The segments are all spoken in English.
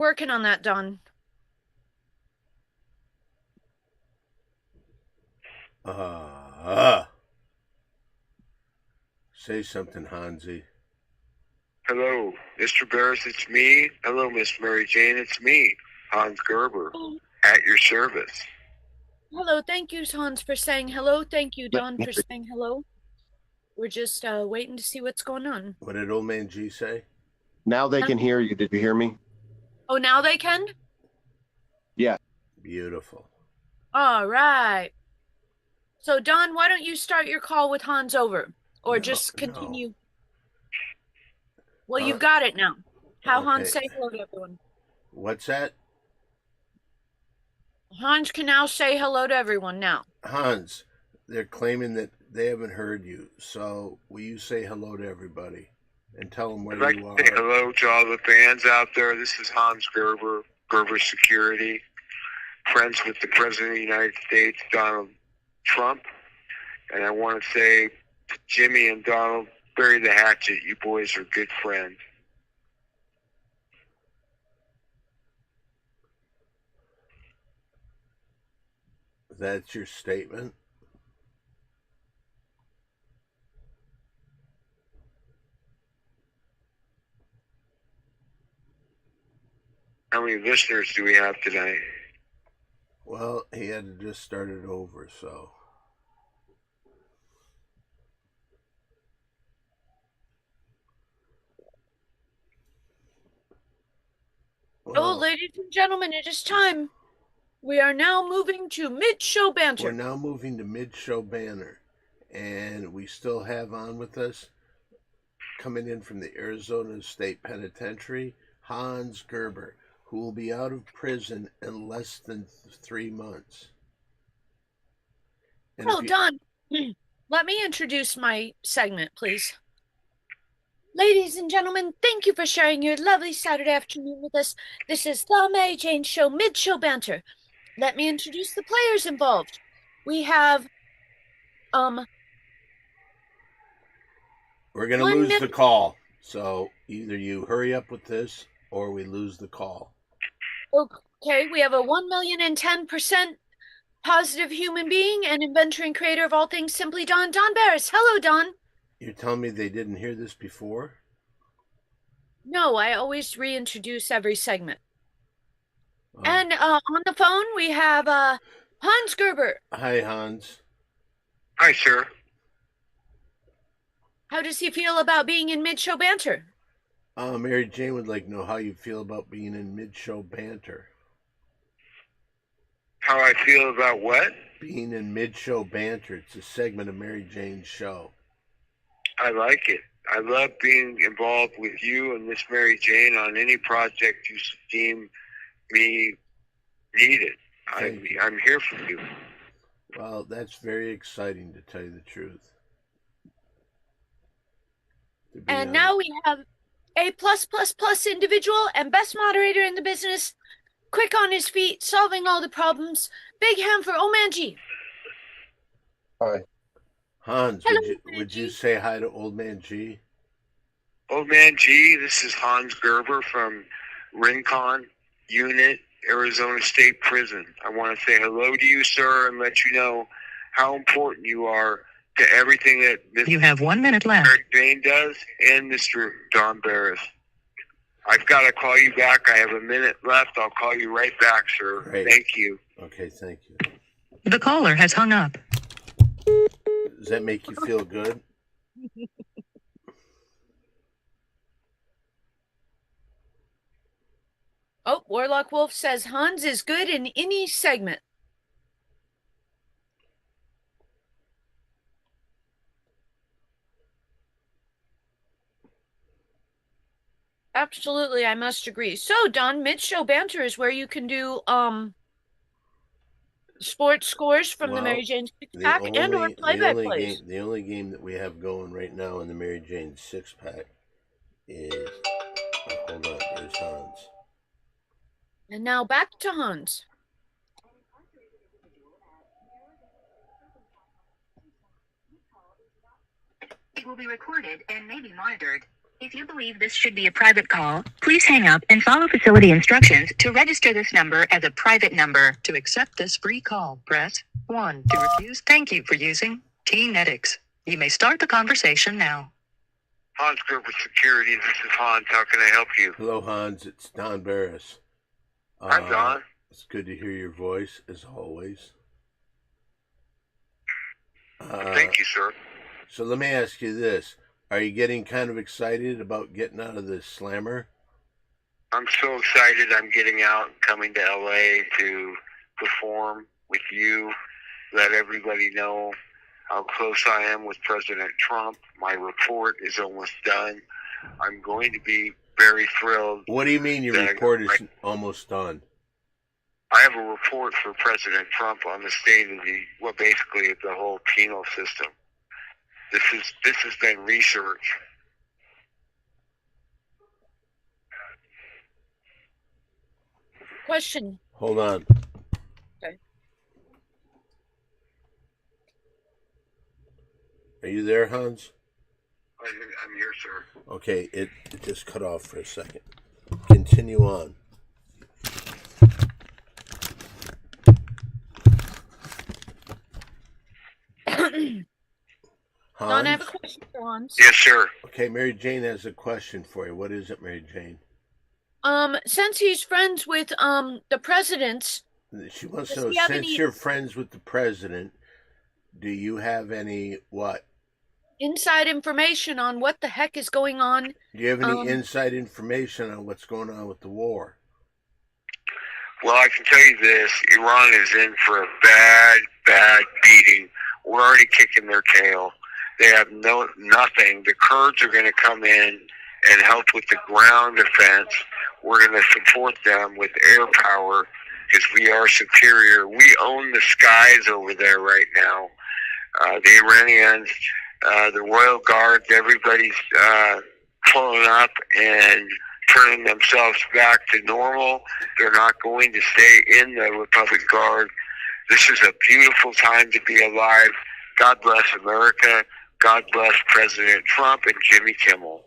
Working on that, Don. Uh, Say something, Hansi. Hello, Mr. Barris, it's me. Hello, Miss Mary Jane, it's me, Hans Gerber, Oh, at your service. hello. Thank you, Hans, for saying hello. Thank you, Don, for saying hello. We're just waiting to see what's going on. What did old man G say? Now they can hear you. Did you hear me? Oh, now they can? Yeah. Beautiful. All right. So, Don, why don't you start your call with Hans over? Or No, just no. continue? Well, you've got it now. How Hans Okay. say hello to everyone? What's that? Hans can now say hello to everyone now. Hans, they're claiming that they haven't heard you. So will you say hello to everybody and tell them I'd where like you to say are? hello to all the fans out there. This is Hans Gerber, Gerber Security, friends with the President of the United States, Donald Trump. And I want to say to Jimmy and Donald, bury the hatchet. You boys are good friends. That's your statement? How many listeners do we have tonight? Well, he had to just start it over, so. Oh, Well, ladies and gentlemen, it is time. We are now moving to mid-show we're banter. now moving to mid-show banner, and we still have on with us, coming in from the Arizona State Penitentiary, Hans Gerber, who will be out of prison in less than 3 months. And Oh, Don, let me introduce my segment, please. Ladies and gentlemen, thank you for sharing your lovely Saturday afternoon with us. This is the Mary Jane Show mid-show banter. Let me introduce the players involved. We have, we're going to one lose minute. the call. So either you hurry up with this or we lose the call. Okay, we have a 1,010% positive human being and inventor and creator of all things Simply Don, Don Barris. Hello, Don. You're telling me they didn't hear this before? No, I always reintroduce every segment. Oh. And on the phone, we have Hans Gerber. Hi, Hans. Hi, sir. How does he feel about being in mid-show banter? Mary Jane would like to know how you feel about being in mid-show banter. How I feel about what? Being in mid-show banter. It's a segment of Mary Jane's show. I like it. I love being involved with you and Miss Mary Jane on any project you deem me needed. I'm here for you. Well, that's very exciting, to tell you the truth. And now we have a plus individual and best moderator in the business, quick on his feet, solving all the problems. Big hand for Old Man G. Hi. Hans, Hello, would you say hi to Old Man G? Old Man G, this is Hans Gerber from Rincon Unit, Arizona State Prison. I want to say hello to you, sir, and let you know how important you are to everything that You have 1 minute left. Mary Jane does and Mr. Don Barris. I've got to call you back. I have a minute left. I'll call you right back, sir. Great. Thank you. Okay, thank you. The caller has hung up. Does that make you feel good? Oh, Warlock Wolf says Hans is good in any segment. Absolutely, I must agree. So, Don, mid-show banter is where you can do sports scores from the Mary Jane six pack and or play-by-plays. The only game that we have going right now in the Mary Jane 6-pack is. Oh, hold on, there's Hans. And now back to Hans. It will be recorded and may be monitored. If you believe this should be a private call, please hang up and follow facility instructions to register this number as a private number. To accept this free call, press 1. To refuse, thank you for using T-Netics. You may start the conversation now. Hans Gerber Security, this is Hans. How can I help you? Hello, Hans. It's Don Barris. Hi, Don. It's good to hear your voice, as always. Thank you, sir. So let me ask you this. Are you getting kind of excited about getting out of the slammer? I'm so excited I'm getting out and coming to LA to perform with you, let everybody know how close I am with President Trump. My report is almost done. I'm going to be very thrilled. What do you mean your report is almost done? I have a report for President Trump on the state of basically the whole penal system. This has been research. Question. Hold on. Okay. Are you there, Hans? I'm here, sir. Okay, it just cut off for a second. Continue on. Don, I have a question for Hans. Yes, sir. Okay, Mary Jane has a question for you. What is it, Mary Jane? Since he's friends with the presidents, She wants does to he know, have since any you're friends with the president, do you have any what? inside information on what the heck is going on? Do you have any inside information on what's going on with the war? Well, I can tell you this. Iran is in for a bad beating. We're already kicking their tail. They have nothing. The Kurds are going to come in and help with the ground defense. We're going to support them with air power because we are superior. We own the skies over there right now. The Iranians, the Royal Guards, everybody's pulling up and turning themselves back to normal. They're not going to stay in the Republic Guard. This is a beautiful time to be alive. God bless America. God bless President Trump and Jimmy Kimmel.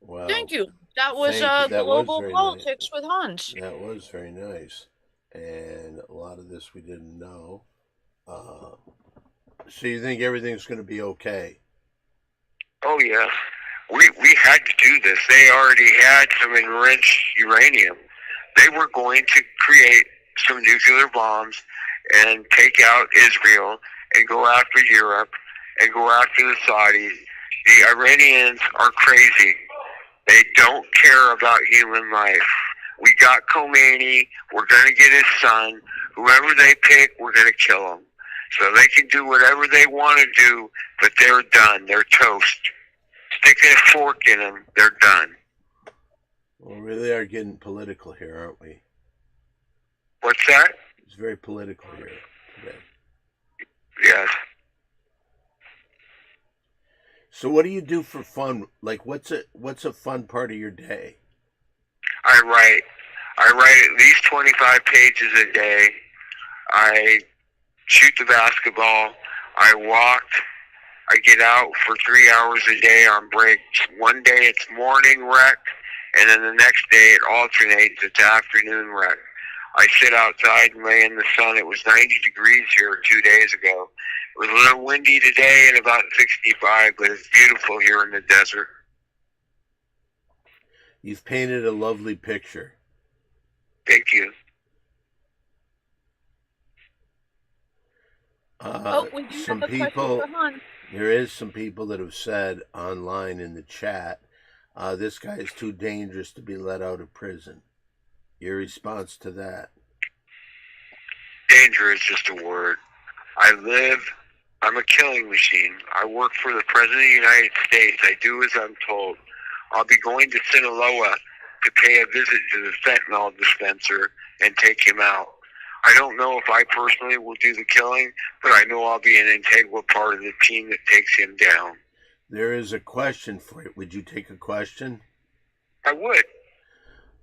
Wow. Thank you. That was That was global very politics with Hans. That was very nice. And a lot of this we didn't know. So you think everything's going to be okay? Oh, yeah. We had to do this. They already had some enriched uranium. They were going to create some nuclear bombs and take out Israel and go after Europe and go after the Saudis. The Iranians are crazy. They don't care about human life. We got Khomeini. We're going to get his son. Whoever they pick, we're going to kill him. So they can do whatever they want to do, but they're done. They're toast. Stick a fork in them. They're done. Well, we really are getting political here, aren't we? What's that? It's very political here today. Yes. So what do you do for fun? Like, what's a fun part of your day? I write at least 25 pages a day. I shoot the basketball. I walk. I get out for 3 hours a day on breaks. One day it's morning rec, and then the next day it alternates. It's afternoon rec. I sit outside and lay in the sun. It was 90 degrees here 2 days ago. It was a little windy today and about 65, but it's beautiful here in the desert. You've painted a lovely picture. Thank you. We do Some have a people, question for Hans. there is some people that have said online in the chat, this guy is too dangerous to be let out of prison. Your response to that? Danger is just a word. I'm a killing machine. I work for the President of the United States. I do as I'm told. I'll be going to Sinaloa to pay a visit to the fentanyl dispenser and take him out. I don't know if I personally will do the killing, but I know I'll be an integral part of the team that takes him down. There is a question for you. Would you take a question? I would.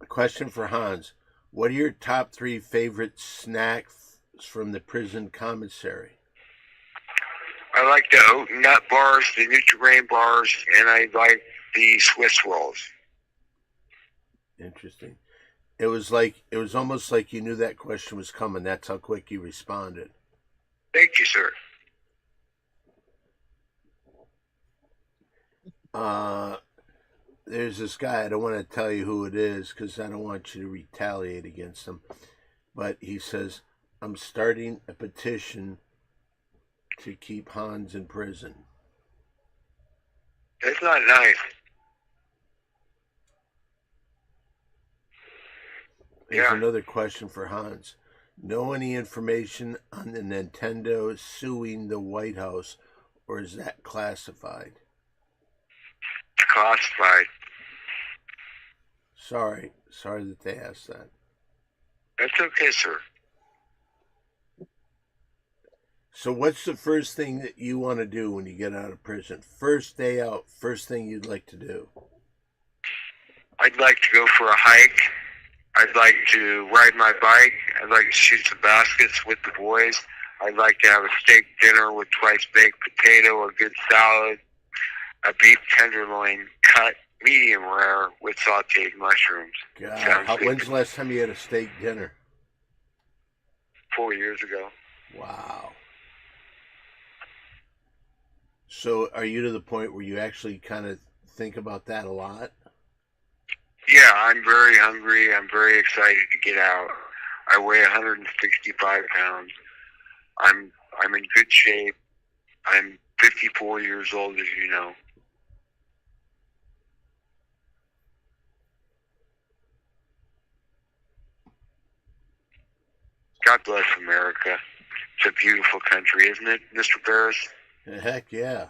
A question for Hans. What are your top 3 favorite snacks from the prison commissary? I I like the oat and nut bars, the Nutri-Grain bars, and I like the Swiss rolls. Interesting. It was almost like you knew that question was coming. That's how quick you responded. Thank you, sir. There's this guy. I don't want to tell you who it is because I don't want you to retaliate against him. But he says, I'm starting a petition to keep Hans in prison. That's not nice. Here's Yeah. another question for Hans. Know any information on the Nintendo suing the White House, or is that classified? It's classified. Sorry that they asked that. That's okay, sir. So what's the first thing that you want to do when you get out of prison? First day out, first thing you'd like to do? I'd like to go for a hike. I'd like to ride my bike. I'd like to shoot some baskets with the boys. I'd like to have a steak dinner with twice baked potato, a good salad, a beef tenderloin cut medium rare with sauteed mushrooms. God, when's the last time you had a steak dinner? 4 years ago. Wow. So are you to the point where you actually kind of think about that a lot? Yeah, I'm very hungry. I'm very excited to get out. I weigh 165 pounds. I'm in good shape. I'm 54 years old, as you know. God bless America. It's a beautiful country, isn't it, Mr. Barris? Heck yeah.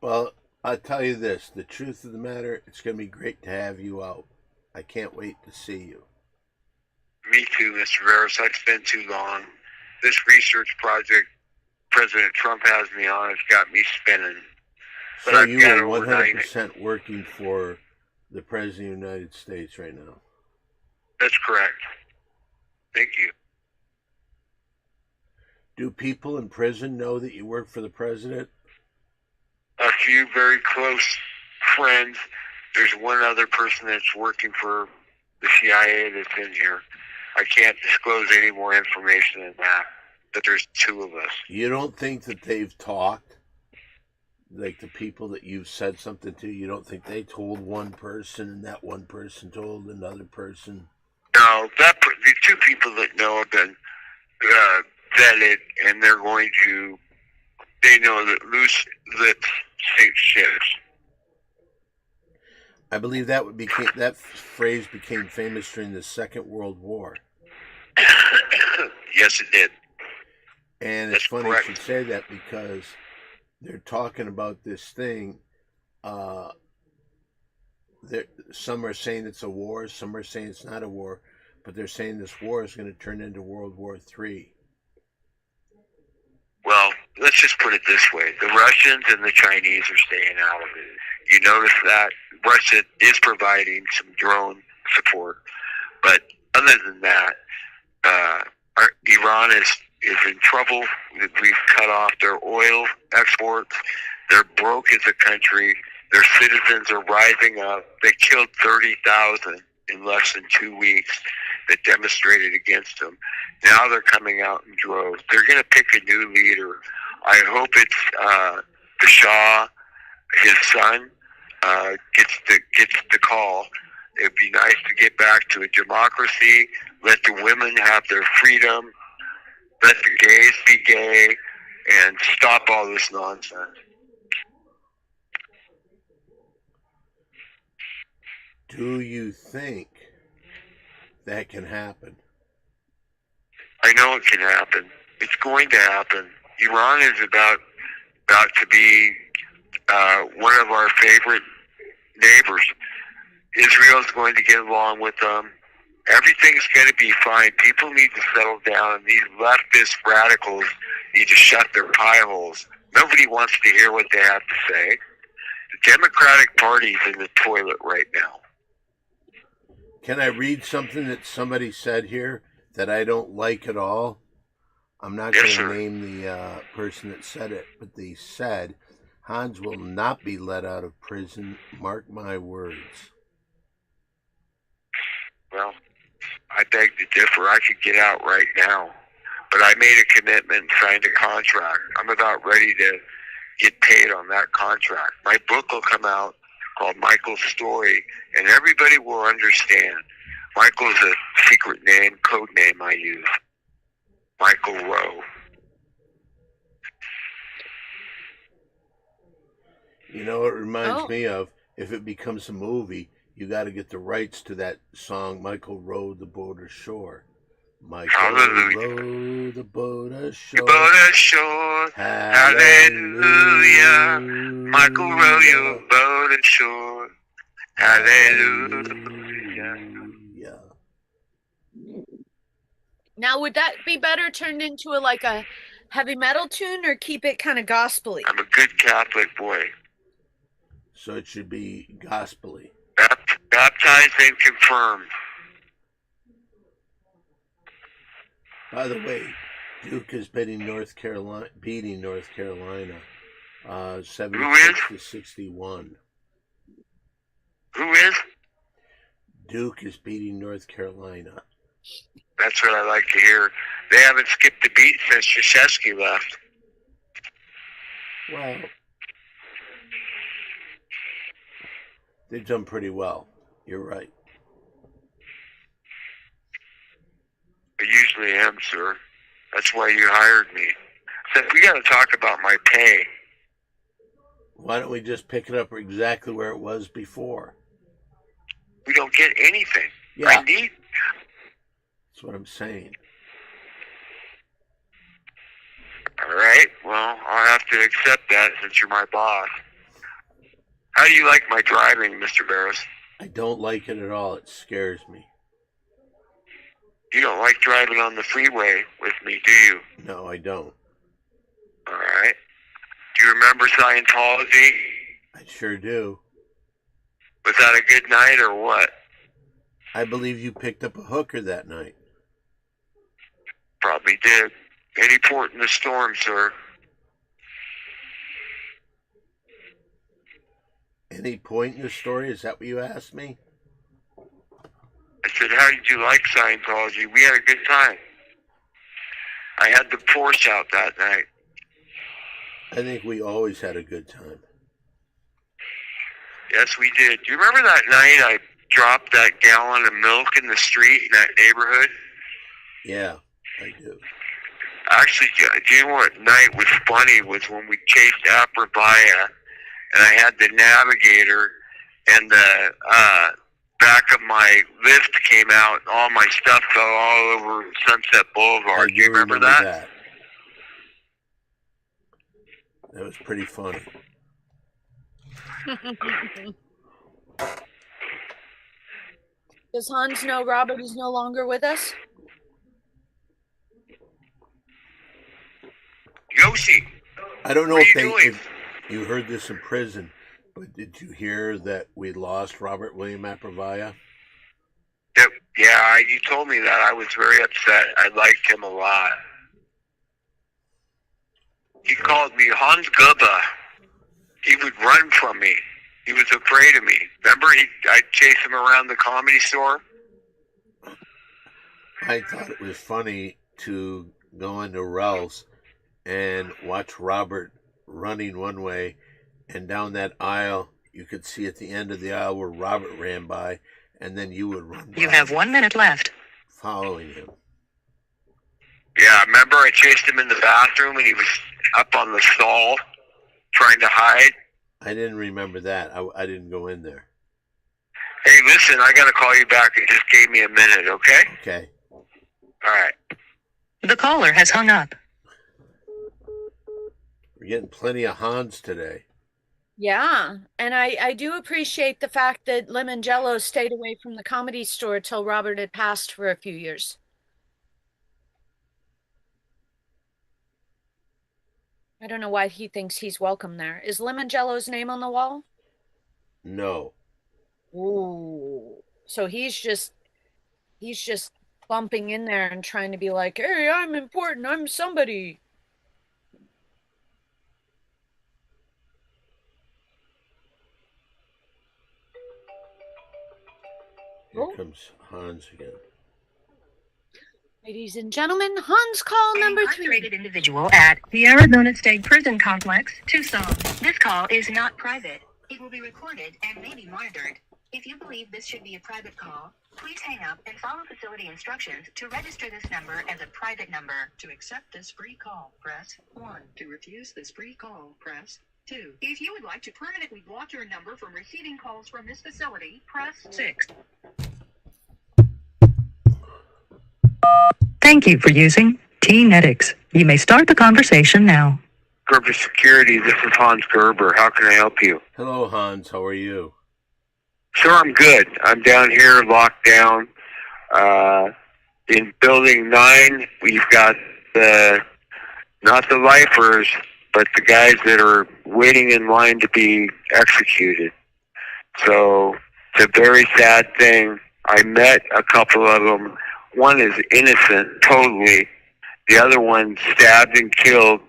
Well, I'll tell you this. The truth of the matter, it's going to be great to have you out. I can't wait to see you. Me too, Mr. Barris. I've been too long. This research project President Trump has me on has got me spinning. But So I've you got are over 100% working for the President of the United States right now. That's correct. Thank you. Do people in prison know that you work for the President? A few very close friends. There's one other person that's working for the CIA that's in here. I can't disclose any more information than that, but there's two of us. You don't think that they've talked? Like the people that you've said something to, you don't think they told one person and that one person told another person? No, the two people that know have been vetted, and they're going to. They know that loose lips sink ships. I believe that phrase became famous during the Second World War. Yes, it did. And That's it's funny correct. you should say that because they're talking about this thing. Some are saying it's a war, some are saying it's not a war, but they're saying this war is going to turn into World War III. Well, let's just put it this way. The Russians and the Chinese are staying out of it. You notice that Russia is providing some drone support. But other than that, Iran is in trouble. We've cut off their oil exports. They're broke as a country. Their citizens are rising up. They killed 30,000 in less than 2 weeks that demonstrated against them. Now they're coming out in droves. They're going to pick a new leader. I hope it's the Shah, his son, gets the call. It'd be nice to get back to a democracy. Let the women have their freedom. Let the gays be gay, and stop all this nonsense. Do you think that can happen? I know it can happen. It's going to happen. Iran is about to be one of our favorite neighbors. Israel's going to get along with them. Everything's going to be fine. People need to settle down. These leftist radicals need to shut their pie holes. Nobody wants to hear what they have to say. The Democratic Party's in the toilet right now. Can I read something that somebody said here that I don't like at all? I'm not Yes, going to sir. name the person that said it, but they said Hans will not be let out of prison. Mark my words. Well, I beg to differ. I could get out right now. But I made a commitment, signed a contract. I'm about ready to get paid on that contract. My book will come out called Michael's Story, and everybody will understand. Michael's a secret name, code name I use. Michael Rowe. You know what it reminds Oh. me of? If it becomes a movie, you got to get the rights to that song, Michael rowed the boat ashore. Michael Hallelujah. rowed the boat The ashore. boat ashore. Hallelujah. Michael row your boat ashore. Hallelujah. Now, would that be better turned into a heavy metal tune, or keep it kind of gospel-y? I'm a good Catholic boy. So it should be gospel-y. Baptized and confirmed. By the way, Duke is beating North Carolina, 76 to 61. Who is? Duke is beating North Carolina. That's what I like to hear. They haven't skipped a beat since Krzyzewski left. Well, they've done pretty well. You're right. I usually am, sir. That's why you hired me. Except we got to talk about my pay. Why don't we just pick it up exactly where it was before? We don't get anything. Yeah, I need. that's what I'm saying. All right. Well, I'll have to accept that since you're my boss. How do you like my driving, Mr. Barris? I don't like it at all. It scares me. You don't like driving on the freeway with me, do you? No, I don't. All right. Do you remember Scientology? I sure do. Was that a good night or what? I believe you picked up a hooker that night. Probably did. Any port in the storm, sir. Any point in the story? Is that what you asked me? I said, how did you like Scientology? We had a good time. I had the Porsche out that night. I think we always had a good time. Yes, we did. Do you remember that night I dropped that gallon of milk in the street in that neighborhood? Yeah, I do. Actually, do you know what night was funny was when we chased Aprobaya, and I had the navigator, and the back of my lift came out, and all my stuff fell all over Sunset Boulevard. Do you remember that? That was pretty funny. Does Hans know Robert is no longer with us? Yoshi, I don't know what if are you doing? if you heard this in prison, but did you hear that we lost Robert William Aprobaya? Yeah, you told me that. I was very upset. I liked him a lot. He called me Hans Gubba. He would run from me. He was afraid of me. Remember, I'd chase him around the Comedy Store? I thought it was funny to go into Ralph's and watch Robert running one way, and down that aisle, you could see at the end of the aisle where Robert ran by, and then you would run by. You have 1 minute left. Following him. Yeah, remember I chased him in the bathroom and he was up on the stall trying to hide? I didn't remember that. I didn't go in there. Hey, listen, I got to call you back. It just gave me a minute, okay? Okay. All right. The caller has hung up. We're getting plenty of Hans today. Yeah, and I do appreciate the fact that Lemon Jello stayed away from the Comedy Store till Robert had passed for a few years. I don't know why he thinks he's welcome there. Is Lemon Jello's name on the wall? No. Ooh. So he's just He's just bumping in there and trying to be like, hey, I'm important. I'm somebody. Here comes Hans again. Ladies and gentlemen, Hans call An number 3. incarcerated individual at the Arizona State Prison Complex, Tucson. This call is not private. It will be recorded and may be monitored. If you believe this should be a private call, please hang up and follow facility instructions to register this number as a private number. To accept this free call, press 1. To refuse this free call, press 2. If you would like to permanently block your number from receiving calls from this facility, press 6. Thank you for using T-Netics. You may start the conversation now. Gerber Security, this is Hans Gerber. How can I help you? Hello, Hans. How are you? Sir, I'm good. I'm down here locked down. In Building 9, we've got not the lifers, but the guys that are waiting in line to be executed. So it's a very sad thing. I met a couple of them. One is innocent, totally. The other one stabbed and killed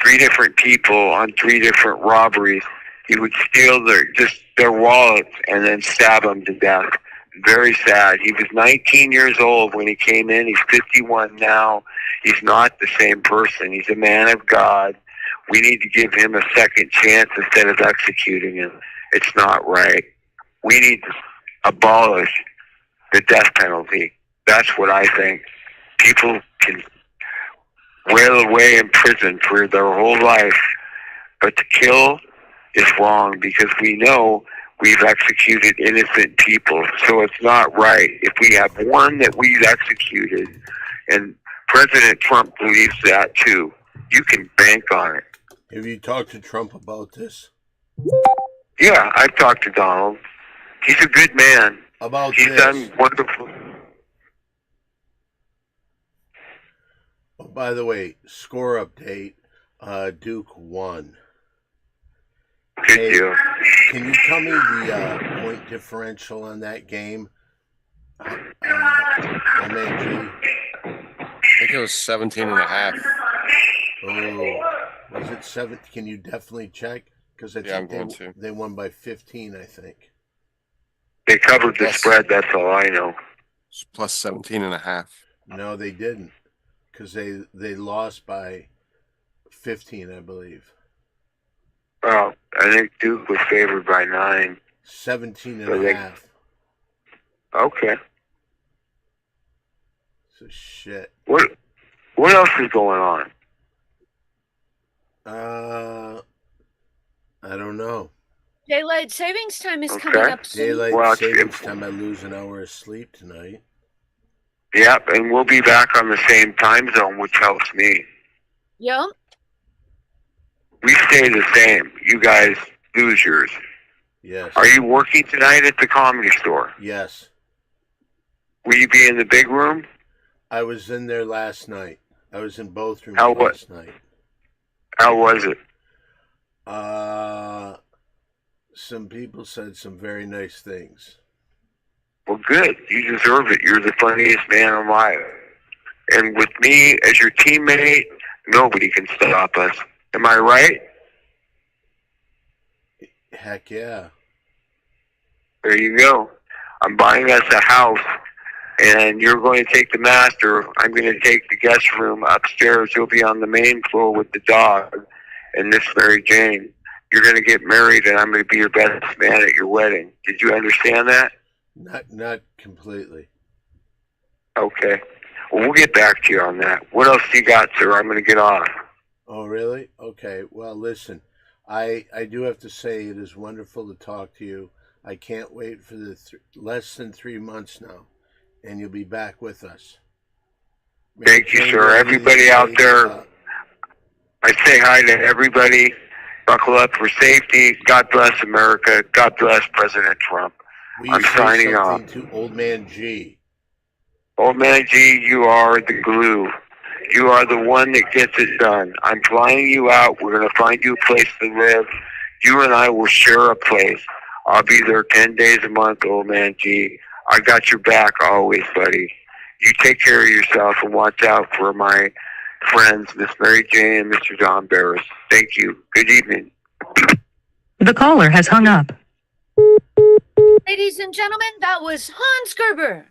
3 different people on 3 different robberies. He would steal their wallets and then stab them to death. Very sad. He was 19 years old when he came in. He's 51 now. He's not the same person. He's a man of God. We need to give him a second chance instead of executing him. It's not right. We need to abolish the death penalty. That's what I think. People can wail away in prison for their whole life, but to kill is wrong because we know we've executed innocent people. So it's not right. If we have one that we've executed, and President Trump believes that too, you can bank on it. Have you talked to Trump about this? Yeah, I've talked to Donald. He's a good man. He's done wonderful. Oh, by the way, score update. Duke won. Good deal. Can you tell me the point differential on that game? MAG? I think it was 17 and a half. Oh, was it 7? Can you definitely check? Because I think they won by 15, I think. They covered the spread, that's all I know. It's plus 17 and a half. No, they didn't. Because they lost by 15, I believe. Well, I think Duke was favored by 9. 17 and a half. Okay. So shit. What else is going on? I don't know. Daylight savings time is coming up soon. Daylight savings time, I lose an hour of sleep tonight. Yep, and we'll be back on the same time zone, which helps me. Yep. We stay the same. You guys lose yours. Yes. Are you working tonight at the Comedy Store? Yes. Will you be in the big room? I was in there last night. I was in both rooms last night. How was it? Some people said some very nice things. Well, good. You deserve it. You're the funniest man alive. And with me as your teammate, nobody can stop us. Am I right? Heck yeah. There you go. I'm buying us a house, and you're going to take the master. I'm going to take the guest room upstairs. You'll be on the main floor with the dog and Miss Mary Jane. You're going to get married, and I'm going to be your best man at your wedding. Did you understand that? Not completely. Okay. Well, we'll get back to you on that. What else you got, sir? I'm going to get off. Oh, really? Okay. Well, listen, I do have to say it is wonderful to talk to you. I can't wait for the less than 3 months now, and you'll be back with us. Thank you, sir. Everybody out there, I say hi to everybody. Buckle up for safety. God bless America. God bless President Trump. I'm signing off. To Old Man G. Old Man G, you are the glue. You are the one that gets it done. I'm flying you out. We're going to find you a place to live. You and I will share a place. I'll be there 10 days a month, Old Man G. I got your back always, buddy. You take care of yourself and watch out for my friends, Miss Mary Jane and Mr. Don Barris. Thank you. Good evening. The caller has hung up. Ladies and gentlemen, that was Hans Gerber.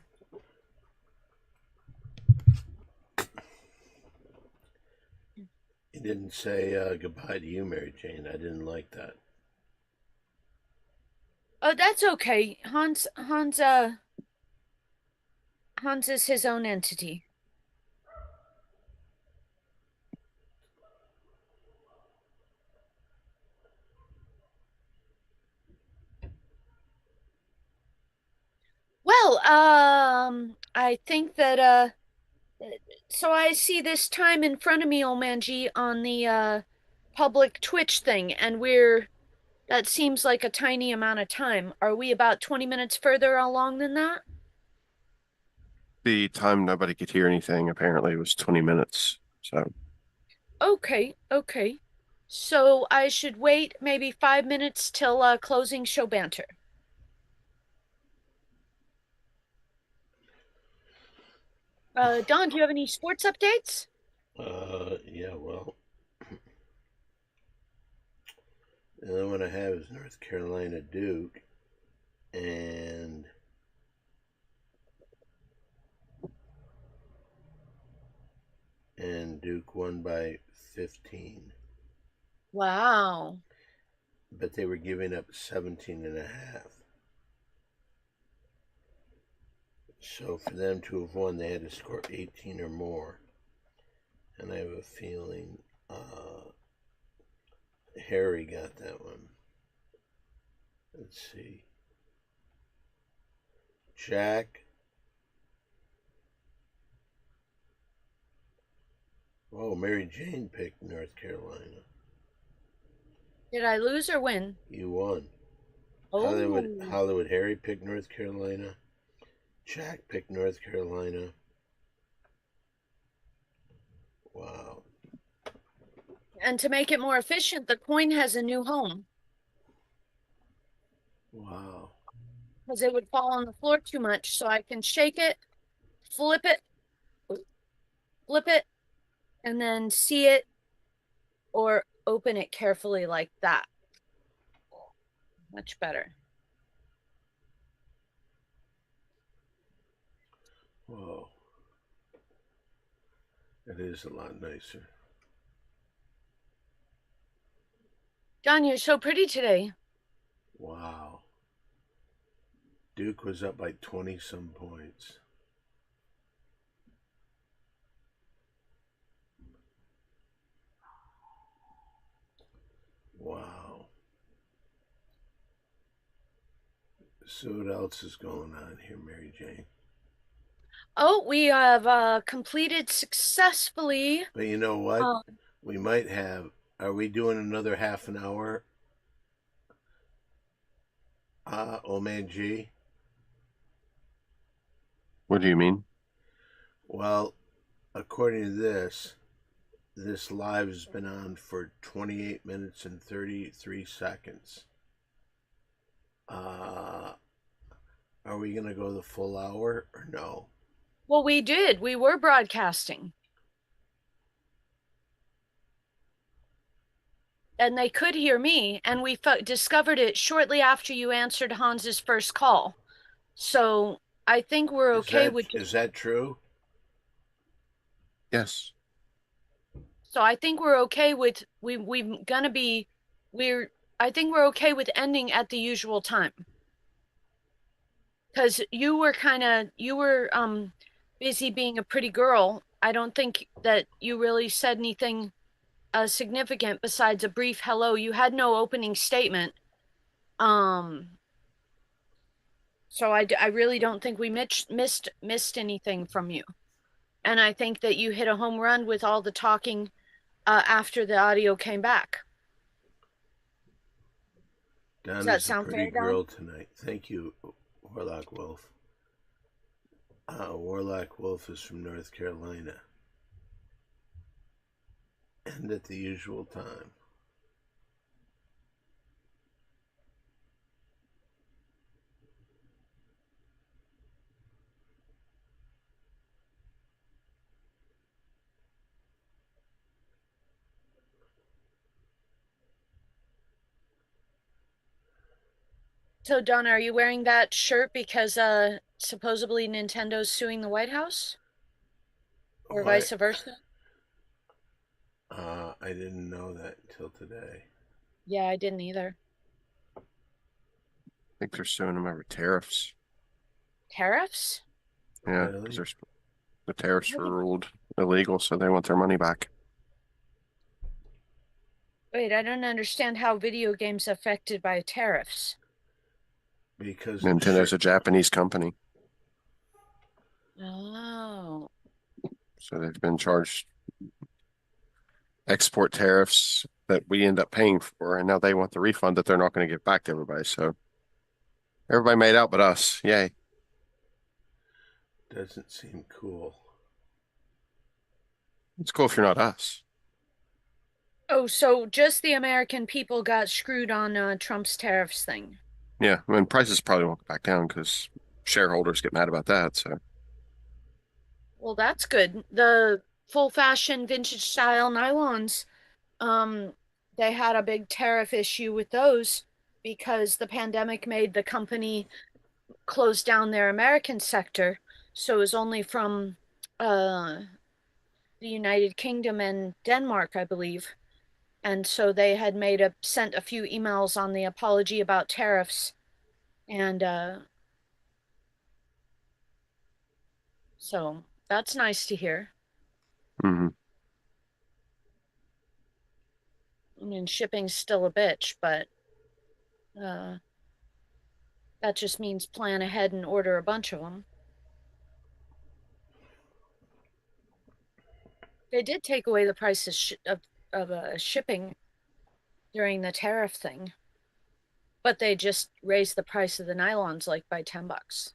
He didn't say goodbye to you, Mary Jane. I didn't like that. Oh, that's okay. Hans is his own entity. Well, I think that so I see this time in front of me, old man G, on the public Twitch thing, and that seems like a tiny amount of time. Are we about 20 minutes further along than that? The time nobody could hear anything apparently was 20 minutes. So Okay. So I should wait maybe 5 minutes till closing show banter. Don, do you have any sports updates? Yeah, well, the only one I have is North Carolina Duke, and Duke won by 15. Wow. But they were giving up 17.5. So for them to have won, they had to score 18 or more. And I have a feeling Harry got that one. Let's see. Jack. Oh, Mary Jane picked North Carolina. Did I lose or win? You won. Oh. Hollywood Harry picked North Carolina. Jack picked North Carolina. Wow. And to make it more efficient, the coin has a new home. Wow. Because it would fall on the floor too much, so I can shake it, flip it, and then see it or open it carefully like that. Much better. Whoa. It is a lot nicer. Don, you're so pretty today. Wow. Duke was up by 20 some points. Wow. So what else is going on here, Mary Jane? Oh, we have completed successfully. But you know what? We might have. Are we doing another half an hour? Oh man, G. what do you mean? Well, according to this live has been on for 28 minutes and 33 seconds. Are we going to go the full hour or no? Well, we did. We were broadcasting. And they could hear me, and we discovered it shortly after you answered Hans's first call. So I think we're okay with. Is that true? Yes. So I think we're okay with I think we're okay with ending at the usual time. Because you were busy being a pretty girl. I don't think that you really said anything significant besides a brief hello. You had no opening statement. So I really don't think we missed anything from you. And I think that you hit a home run with all the talking after the audio came back. Does that sound fair, Don? Pretty girl tonight. Thank you, Warlock Wolf. Warlock Wolf is from North Carolina. And at the usual time. So, Donna, are you wearing that shirt because supposedly Nintendo's suing the White House? Or What? vice versa? I didn't know that until today. Yeah, I didn't either. I think they're suing them over tariffs. Tariffs? Yeah, Really? because the tariffs were ruled illegal, so they want their money back. Wait, I don't understand how video games affected by tariffs. Because Nintendo's a Japanese company, Oh. so they've been charged export tariffs that we end up paying for, and now they want the refund that they're not going to give back to everybody. So everybody made out but us. Yay. doesn't seem cool. It's cool if you're not us. Oh, so just the American people got screwed on Trump's tariffs thing. Yeah, I mean, prices probably won't go back down because shareholders get mad about that. So Well, that's good. The full fashion vintage style nylons, they had a big tariff issue with those because the pandemic made the company close down their American sector. So it was only from the United Kingdom and Denmark, I believe. And so they had sent a few emails on the apology about tariffs. And so that's nice to hear. mhm. I mean, shipping's still a bitch, but that just means plan ahead and order a bunch of them. They did take away the price of shipping during the tariff thing, but they just raised the price of the nylons like by $10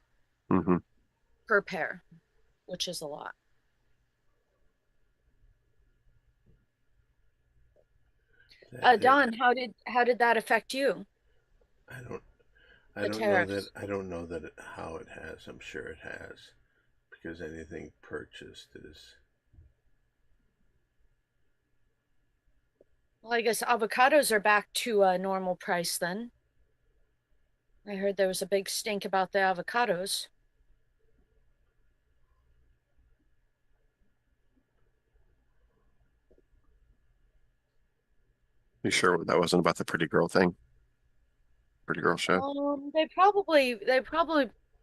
Mhm. per pair, which is a lot. Don, how did that affect you? I don't. I The don't know that. tariffs. I don't know that how it has. I'm sure it has, because anything purchased is. Well, I guess avocados are back to a normal price then. I heard there was a big stink about the avocados. You sure that wasn't about the pretty girl thing? Pretty girl show?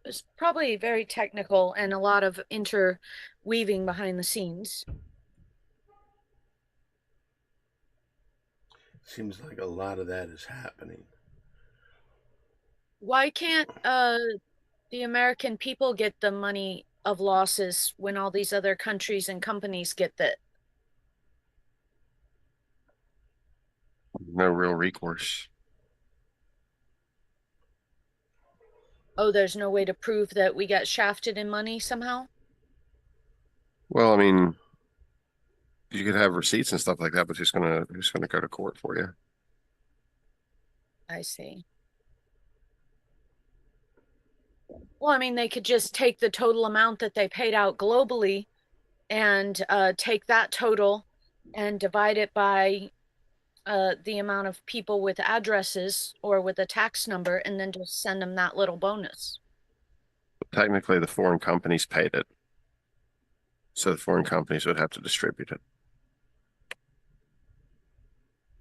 It's probably very technical and a lot of interweaving behind the scenes. Seems like a lot of that is happening. Why can't the American people get the money of losses when all these other countries and companies get that? No real recourse. Oh, there's no way to prove that we got shafted in money somehow? Well, I mean, you could have receipts and stuff like that, but who's gonna go to court for you? I see. Well, I mean, they could just take the total amount that they paid out globally and take that total and divide it by the amount of people with addresses or with a tax number and then just send them that little bonus. Technically, the foreign companies paid it, so the foreign companies would have to distribute it.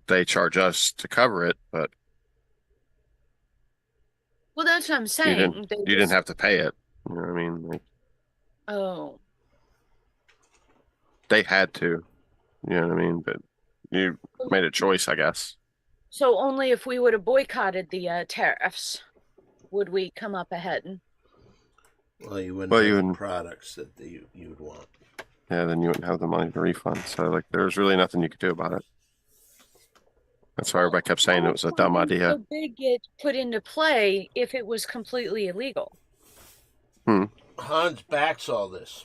They charge us to cover it, but Well, that's what I'm you saying. didn't have to pay it. You know what I mean? Like, Oh, they had to. You know what I mean? But you made a choice, I guess. so only if we would have boycotted the tariffs would we come up ahead. Well, you wouldn't Well, have you the wouldn't. products that you would want. Yeah, then you wouldn't have the money to refund. So, like, there was really nothing you could do about it. That's why everybody kept saying it was a dumb Why would idea. so big get put into play if it was completely illegal? Hans backs all this.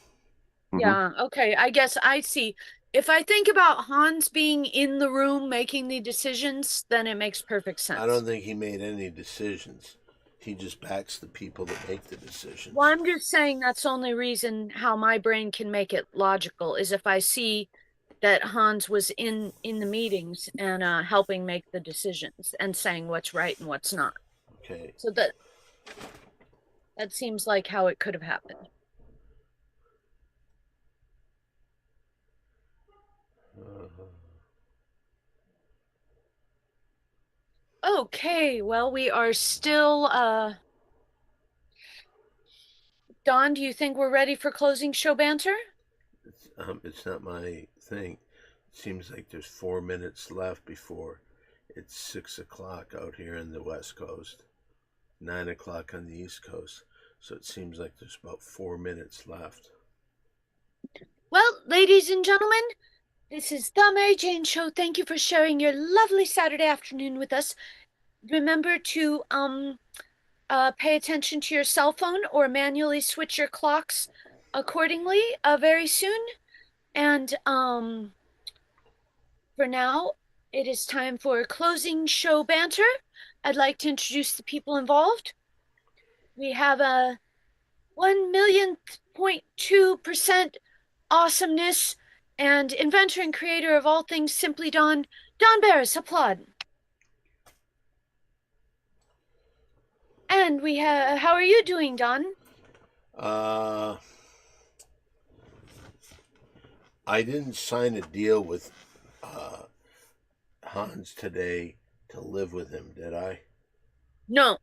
Mhm. Yeah, okay. I guess I see. If I think about Hans being in the room making the decisions, then it makes perfect sense. I don't think he made any decisions. He just backs the people that make the decisions. Well, I'm just saying that's the only reason how my brain can make it logical is if I see that Hans was in the meetings and helping make the decisions and saying what's right and what's not. Okay. So that seems like how it could have happened. Okay, well, we are still Don, do you think we're ready for closing show banter? It's not my thing. It seems like there's 4 minutes left before it's 6 o'clock out here in the West Coast, 9 o'clock on the East Coast. So it seems like there's about 4 minutes left. Well, ladies and gentlemen, this is the Mary Jane Show. Thank you for sharing your lovely Saturday afternoon with us. Remember to pay attention to your cell phone or manually switch your clocks accordingly very soon. And for now, it is time for closing show banter. I'd like to introduce the people involved. We have a 1,000,000.2% awesomeness and inventor and creator of all things Simply Don, Don Barris. Applaud. And we have, how are you doing, Don? I didn't sign a deal with Hans today to live with him, did I? No.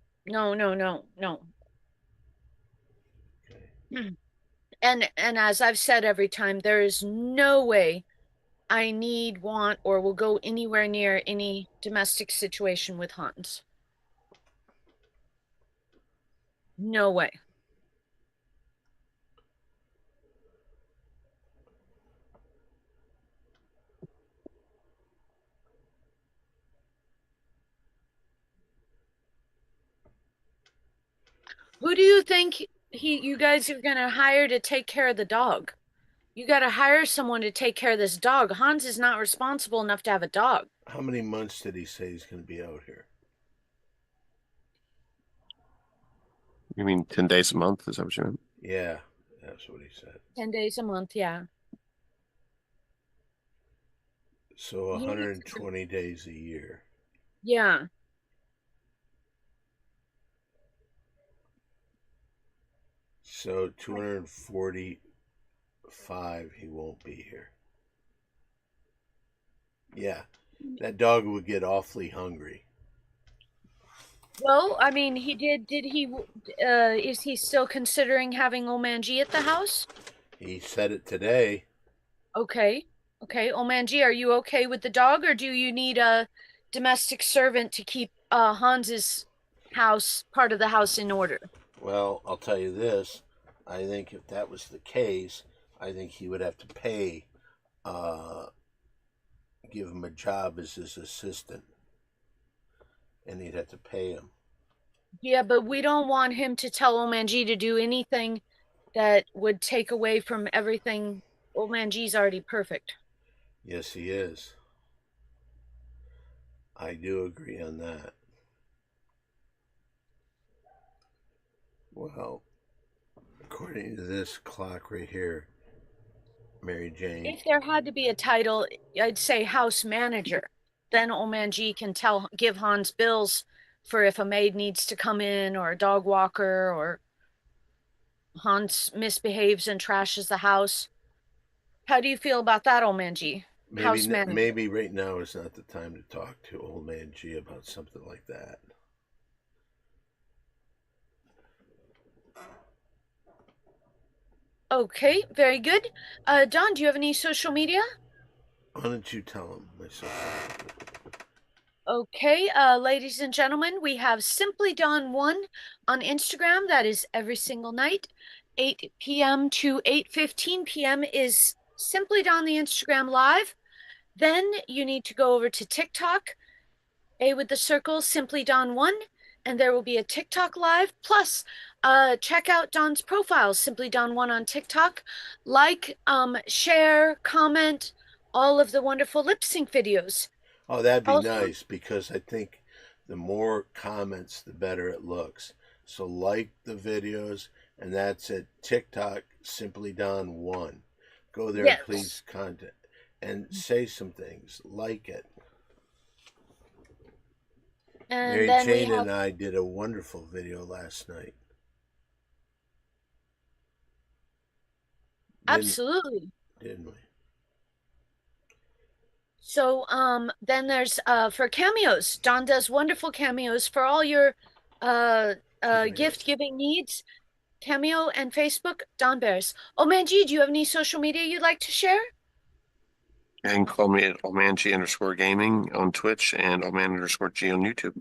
Okay. And as I've said every time, there is no way I need, want, or will go anywhere near any domestic situation with Hans. No way. Who do you think you guys are gonna hire to take care of the dog? You gotta hire someone to take care of this dog. Hans is not responsible enough to have a dog. How many months did he say he's going to be out here? You mean 10 days a month? Is that what you meant? Yeah, that's what he said. 10 days a month, yeah. So He needs to- 120 days a year. Yeah. So 245 he won't be here. Yeah, that dog would get awfully hungry. Well, I mean, did he, is he still considering having Omanji at the house? He said it today. Okay. Okay, Omanji, are you okay with the dog, or do you need a domestic servant to keep Hans's house, part of the house, in order? Well, I'll tell you this. I think if that was the case, I think he would have to pay, give him a job as his assistant. And he'd have to pay him. Yeah, but we don't want him to tell Omanji to do anything that would take away from everything. Omanji's already perfect. Yes, he is. I do agree on that. Well, according to this clock right here, Mary Jane. If there had to be a title, I'd say house manager. Then Omanji can give Hans bills for if a maid needs to come in, or a dog walker, or Hans misbehaves and trashes the house. How do you feel about that, Omanji? House manager. Maybe right now is not the time to talk to old man G about something like that. Okay, very good. Don, do you have any social media? Why don't you tell him myself? Okay, ladies and gentlemen, we have Simply Don1 on Instagram. That is every single night, 8 p.m. to 8:15 p.m. is Simply Don the Instagram live. Then you need to go over to TikTok, A with the circle, Simply Don1, and there will be a TikTok live. Plus, check out Don's profile, Simply Don1 on TikTok. Like, share, comment, all of the wonderful lip sync videos. Oh, that'd be Also- nice, because I think the more comments, the better it looks. So like the videos, and that's at TikTok, Simply Don1. Go there, Yes. please, content, and say some things. Like it. And Mary then we Jane have and I did a wonderful video last night. absolutely. Didn't we? So then there's for cameos. Don does wonderful cameos for all your gift giving needs. Cameo and Facebook, Don Bears. Oh man, G, do you have any social media you'd like to share? And call me at Omanji_gaming on Twitch and Oman_G on YouTube.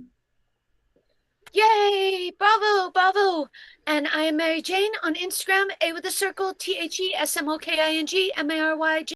Yay! Bravo, bravo! And I am Mary Jane on Instagram, A with a circle, THESMOKING, MARY